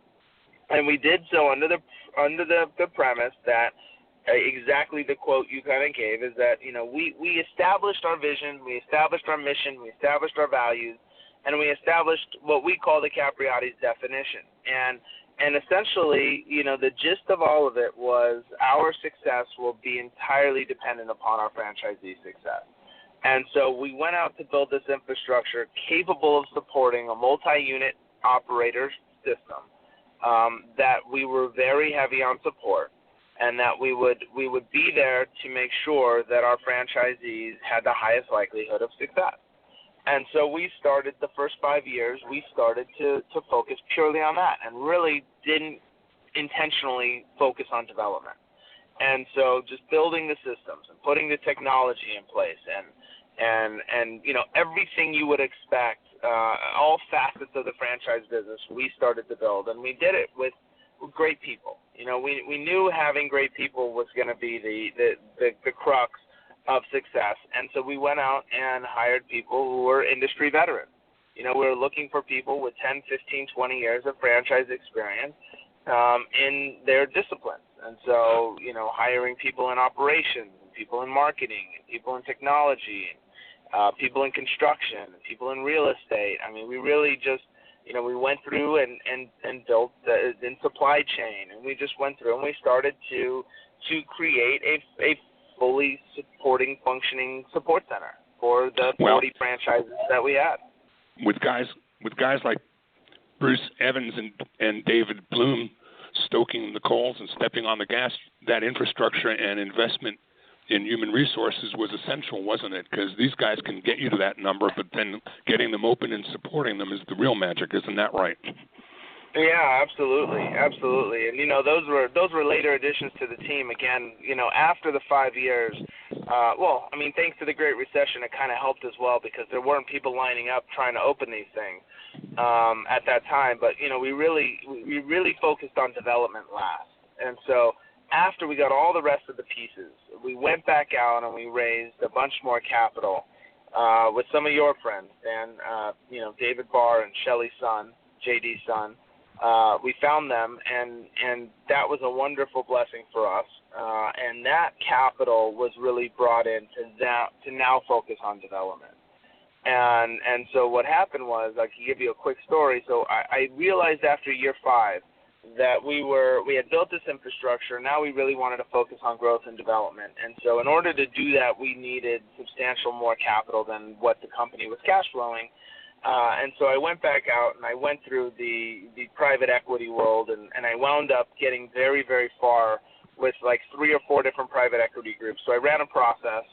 And we did so under the premise that exactly the quote you kind of gave is that, we established our vision, we established our mission, we established our values, and we established what we call the Capriotti's definition. And essentially, the gist of all of it was our success will be entirely dependent upon our franchisee success. And so we went out to build this infrastructure capable of supporting a multi-unit operator system, that we were very heavy on support, and that we would be there to make sure that our franchisees had the highest likelihood of success. And so we started the first 5 years, we started to focus purely on that and really didn't intentionally focus on development. And so just building the systems and putting the technology in place and everything you would expect, all facets of the franchise business we started to build. And we did it with great people. We knew having great people was going to be the crux of success. And so we went out and hired people who were industry veterans. We were looking for people with 10, 15, 20 years of franchise experience in their disciplines. And so, hiring people in operations, people in marketing, people in technology, people in construction, people in real estate. I mean, we really just, we went through and built in supply chain, and we just went through and we started to create a fully supporting, functioning support center for the 40 franchises that we had. With guys like Bruce Evans and David Bloom stoking the coals and stepping on the gas, that infrastructure and investment in human resources was essential, wasn't it? Because these guys can get you to that number, but then getting them open and supporting them is the real magic, isn't that right? Yeah, absolutely, absolutely. And those were later additions to the team. Again, after the 5 years, thanks to the Great Recession, it kind of helped as well because there weren't people lining up trying to open these things at that time. But we really focused on development last. And so after we got all the rest of the pieces, we went back out and we raised a bunch more capital with some of your friends, and David Barr and Shelley's son, JD's son. We found them, and that was a wonderful blessing for us. And that capital was really brought in to now focus on development. And so what happened was, I can give you a quick story. So I realized after year 5 that we had built this infrastructure. Now we really wanted to focus on growth and development. And so in order to do that, we needed substantial more capital than what the company was cash flowing. And so I went back out and I went through the private equity world, and I wound up getting very, very far with like 3 or 4 different private equity groups. So I ran a process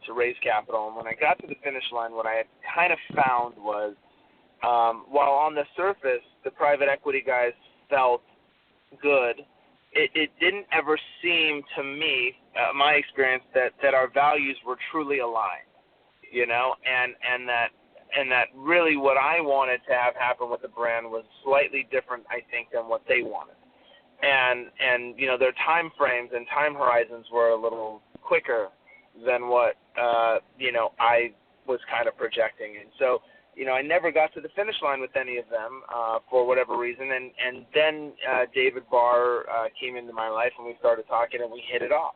to raise capital, and when I got to the finish line, what I had kind of found was while on the surface the private equity guys felt good, it didn't ever seem to me, my experience, that our values were truly aligned, and that really what I wanted to have happen with the brand was slightly different, I think, than what they wanted. And their time frames and time horizons were a little quicker than what, I was kind of projecting. And so, I never got to the finish line with any of them for whatever reason. And then David Barr came into my life, and we started talking, and we hit it off.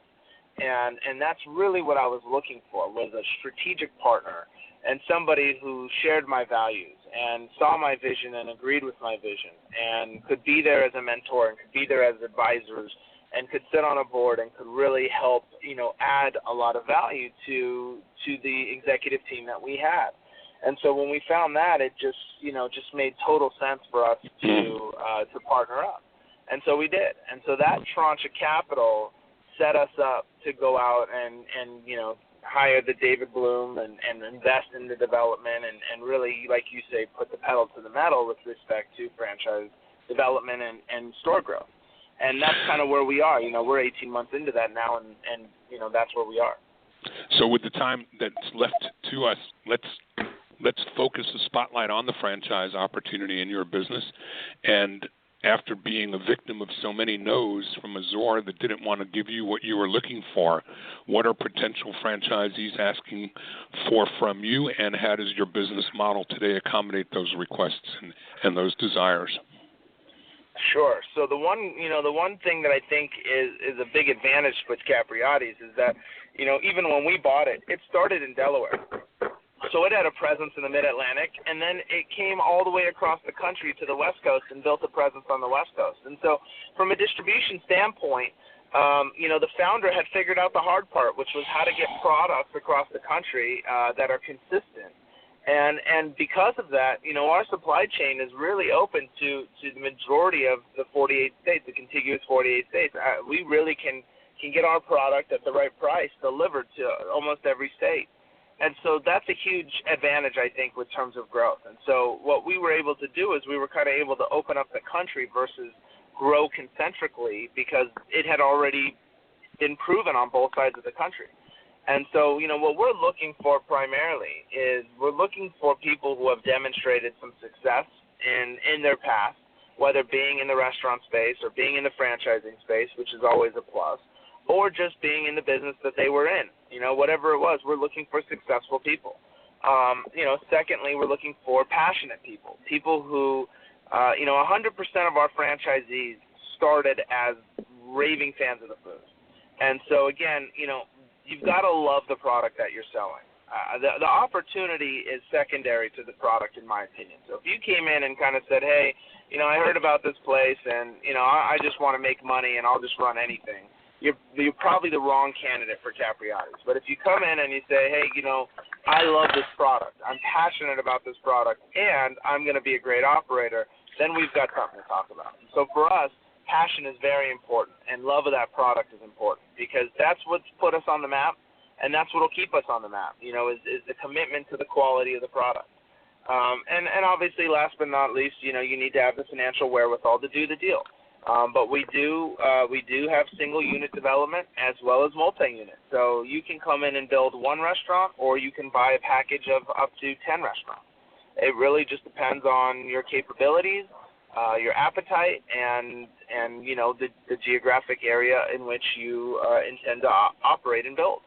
And that's really what I was looking for, was a strategic partner and somebody who shared my values and saw my vision and agreed with my vision and could be there as a mentor and could be there as advisors and could sit on a board and could really help, add a lot of value to the executive team that we had. And so when we found that, it just made total sense for us to partner up. And so we did. And so that tranche of capital set us up to go out and hire the David Bloom and invest in the development and really, like you say, put the pedal to the metal with respect to franchise development and store growth. And that's kind of where we are. We're 18 months into that now, and that's where we are. So with the time that's left to us, let's focus the spotlight on the franchise opportunity in your business. And after being a victim of so many no's from Azor that didn't want to give you what you were looking for, what are potential franchisees asking for from you, and how does your business model today accommodate those requests and those desires? Sure. So the one thing that I think is a big advantage with Capriotti's is that, even when we bought it, it started in Delaware. So it had a presence in the Mid-Atlantic, and then it came all the way across the country to the West Coast and built a presence on the West Coast. And so from a distribution standpoint, the founder had figured out the hard part, which was how to get products across the country that are consistent. And because of that, our supply chain is really open to the majority of the 48 states, the contiguous 48 states. We really can get our product at the right price delivered to almost every state. And so that's a huge advantage, I think, with terms of growth. And so what we were able to do is we were kind of able to open up the country versus grow concentrically because it had already been proven on both sides of the country. And so, what we're looking for primarily is we're looking for people who have demonstrated some success in their past, whether being in the restaurant space or being in the franchising space, which is always a plus, or just being in the business that they were in. Whatever it was, we're looking for successful people. Secondly, we're looking for passionate people who, 100% of our franchisees started as raving fans of the food. And so, again, you've got to love the product that you're selling. The opportunity is secondary to the product, in my opinion. So if you came in and kind of said, hey, I heard about this place and, I just want to make money and I'll just run anything, you're probably the wrong candidate for Capriotti's. But if you come in and you say, hey, I love this product, I'm passionate about this product, and I'm going to be a great operator, then we've got something to talk about. So for us, passion is very important, and love of that product is important because that's what's put us on the map, and that's what will keep us on the map, is the commitment to the quality of the product. And obviously, last but not least, you need to have the financial wherewithal to do the deal. But we do have single unit development as well as multi-unit. So you can come in and build one restaurant, or you can buy a package of up to 10 restaurants. It really just depends on your capabilities, your appetite, and the geographic area in which you intend to operate and build.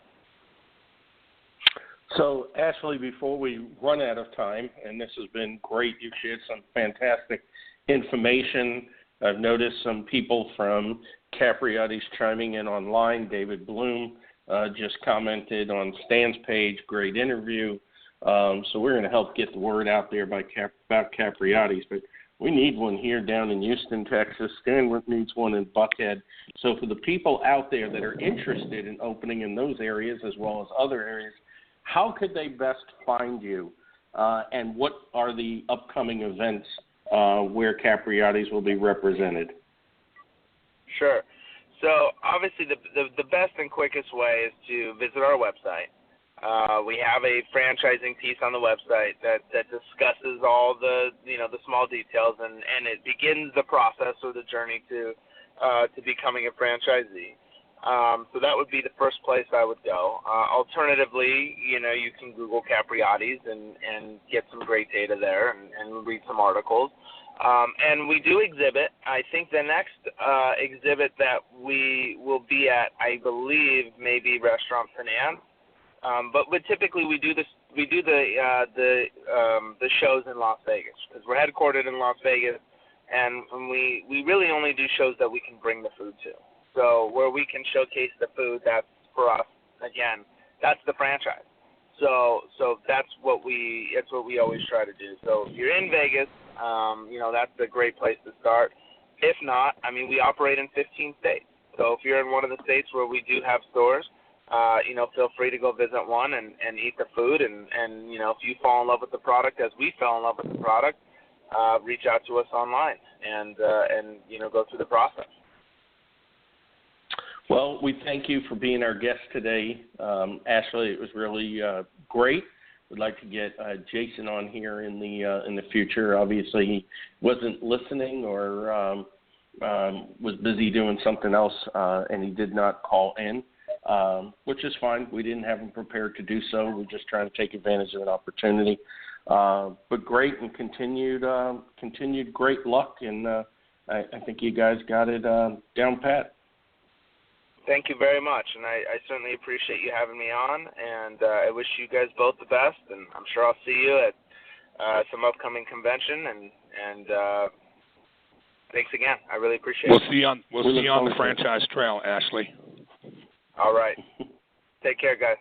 So, Ashley, before we run out of time, and this has been great, you've shared some fantastic information. I've noticed some people from Capriotti's chiming in online. David Bloom just commented on Stan's page, great interview. So we're going to help get the word out there about Capriotti's. But we need one here down in Houston, Texas. Stan needs one in Buckhead. So for the people out there that are interested in opening in those areas as well as other areas, how could they best find you? And what are the upcoming events where Capriotti's will be represented? Sure. So obviously the best and quickest way is to visit our website. We have a franchising piece on the website that discusses all the small details, and it begins the process or the journey to becoming a franchisee. So that would be the first place I would go. Alternatively, you can Google Capriotti's and get some great data there and read some articles. And we do exhibit. I think the next exhibit that we will be at, I believe, maybe Restaurant Finance. But typically we do the shows in Las Vegas because we're headquartered in Las Vegas, and we really only do shows that we can bring the food to. So where we can showcase the food, that's for us. Again, that's the franchise. So that's what we always try to do. So if you're in Vegas, that's a great place to start. If not, we operate in 15 states. So if you're in one of the states where we do have stores, feel free to go visit one and eat the food. And if you fall in love with the product as we fell in love with the product, reach out to us online and go through the process. Well, we thank you for being our guest today, Ashley. It was really great. We'd like to get Jason on here in the future. Obviously, he wasn't listening or was busy doing something else, and he did not call in, which is fine. We didn't have him prepared to do so. We're just trying to take advantage of an opportunity. But great and continued great luck, and I think you guys got it down pat. Thank you very much, and I certainly appreciate you having me on, and I wish you guys both the best, and I'm sure I'll see you at some upcoming convention, and thanks again. I really appreciate it. We'll see you on the franchise trail, Ashley. All right. Take care, guys.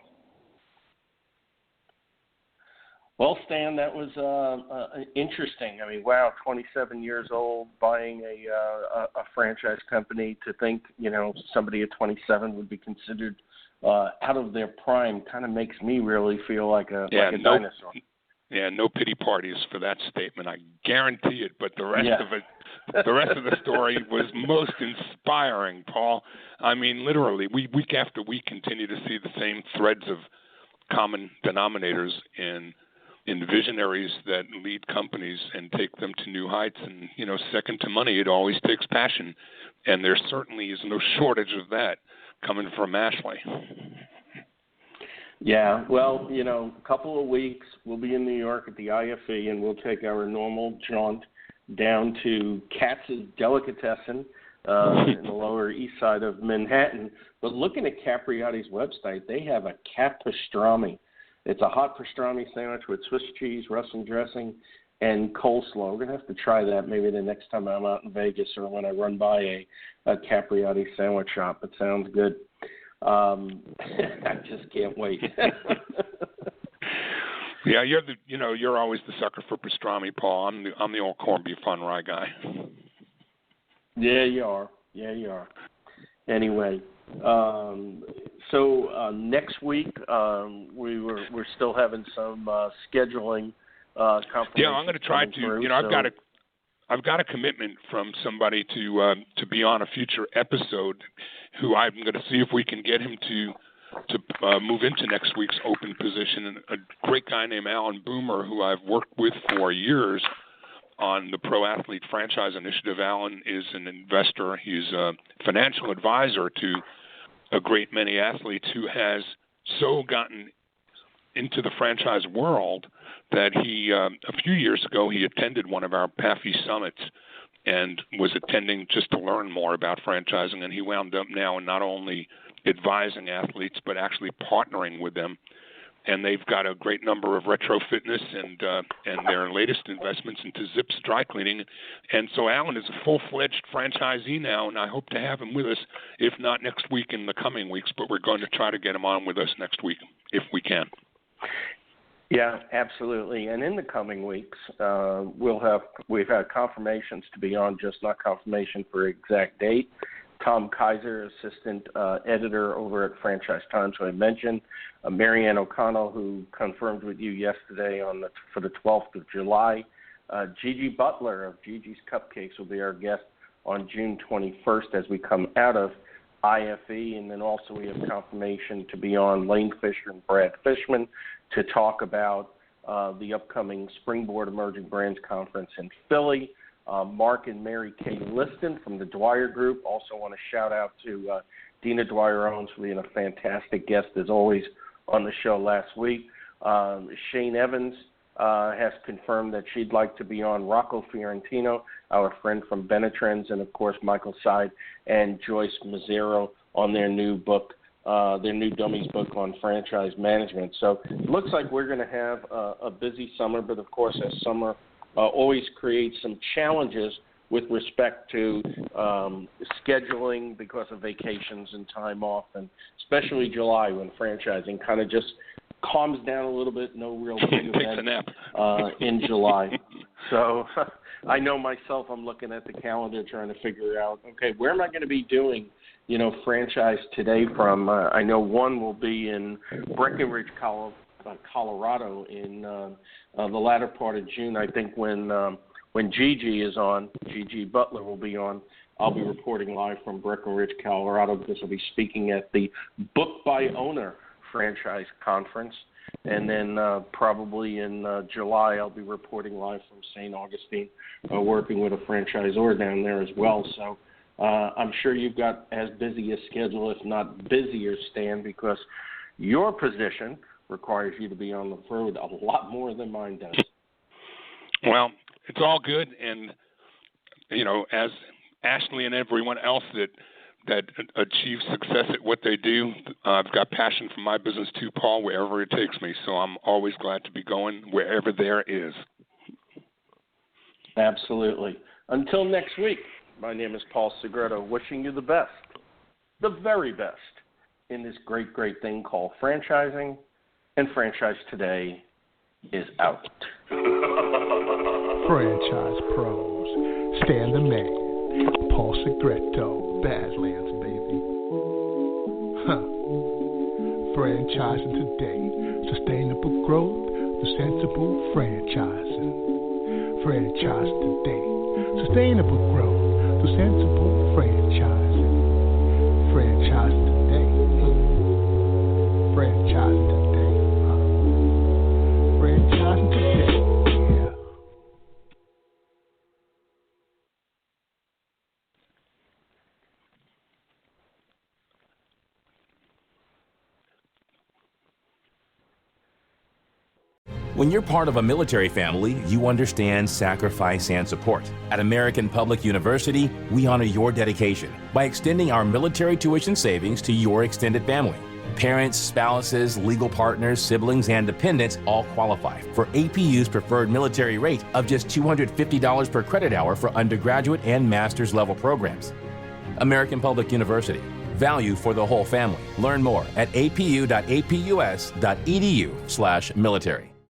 Well, Stan, that was interesting. 27 years old, buying a franchise company. To think, somebody at 27 would be considered out of their prime kind of makes me really feel like a dinosaur. Yeah, no pity parties for that statement. I guarantee it. But the rest of the story was most inspiring, Paul. Literally, week after week continue to see the same threads of common denominators in visionaries that lead companies and take them to new heights. And, second to money, it always takes passion. And there certainly is no shortage of that coming from Ashley. Yeah, well, a couple of weeks we'll be in New York at the IFE, and we'll take our normal jaunt down to Katz's Delicatessen in the Lower East Side of Manhattan. But looking at Capriotti's website, they have a Cap Pastrami. It's a hot pastrami sandwich with Swiss cheese, Russian dressing, and coleslaw. We're going to have to try that maybe the next time I'm out in Vegas or when I run by a Capriotti sandwich shop. It sounds good. I just can't wait. Yeah, you're always the sucker for pastrami, Paul. I'm the old corned beef on rye guy. Yeah, you are. Anyway, so next week we're still having some scheduling confirmation. Yeah, I'm going to try to. I've got a commitment from somebody to be on a future episode. Who I'm going to see if we can get him to to move into next week's open position. And a great guy named Alan Boomer, who I've worked with for years on the Pro Athlete Franchise Initiative. Alan is an investor. He's a financial advisor to a great many athletes who has so gotten into the franchise world that he, a few years ago, he attended one of our PAFI summits and was attending just to learn more about franchising. And he wound up now not only advising athletes, but actually partnering with them. And they've got a great number of retro fitness and their latest investments into Zips dry cleaning. And so Alan is a full-fledged franchisee now, and I hope to have him with us, if not next week, in the coming weeks. But we're going to try to get him on with us next week, if we can. Yeah, absolutely. And in the coming weeks, we've had confirmations to be on, just not confirmation for exact date. Tom Kaiser, assistant editor over at Franchise Times, who I mentioned. Marianne O'Connell, who confirmed with you yesterday for the 12th of July. Gigi Butler of Gigi's Cupcakes will be our guest on June 21st as we come out of IFE. And then also we have confirmation to be on Lane Fisher and Brad Fishman to talk about the upcoming Springboard Emerging Brands Conference in Philly. Mark and Mary Kay Liston from the Dwyer Group. Also want to shout out to Dina Dwyer-Owens for being a fantastic guest, as always, on the show last week. Shane Evans has confirmed that she'd like to be on. Rocco Fiorentino, our friend from Benetrends, and, of course, Michael Seid and Joyce Mazzaro on their new book, their new Dummies book on franchise management. So it looks like we're going to have a busy summer, but, of course, as summer always creates some challenges with respect to scheduling because of vacations and time off, and especially July when franchising kind of just calms down a little bit. No real big event in July. So I know myself, I'm looking at the calendar trying to figure out, okay, where am I going to be doing, franchise today from? I know one will be in Breckenridge, Colorado in the latter part of June. I think when Gigi is on, Gigi Butler will be on, I'll be reporting live from Breckenridge, Colorado, because I'll be speaking at the Book by Owner Franchise Conference. And then probably in July, I'll be reporting live from St. Augustine, working with a franchisor down there as well. So I'm sure you've got as busy a schedule, if not busier, Stan, because your position requires you to be on the road a lot more than mine does. Well, it's all good, and as Ashley and everyone else that achieves success at what they do, I've got passion for my business too, Paul, wherever it takes me. So I'm always glad to be going wherever there is. Absolutely. Until next week, my name is Paul Segreto, wishing you the best, the very best, in this great, great thing called franchising. And Franchise Today is out. Franchise pros, Stan the Man, Paul Segreto, Badlands, baby. Franchising today, sustainable growth, the sensible franchising. Franchise today, sustainable growth, the sensible franchising. Franchise today, franchise today. Franchising today. Yeah. When you're part of a military family, you understand sacrifice and support. At American Public University, we honor your dedication by extending our military tuition savings to your extended family. Parents, spouses, legal partners, siblings, and dependents all qualify for APU's preferred military rate of just $250 per credit hour for undergraduate and master's level programs. American Public University. Value for the whole family. Learn more at apu.apus.edu/military.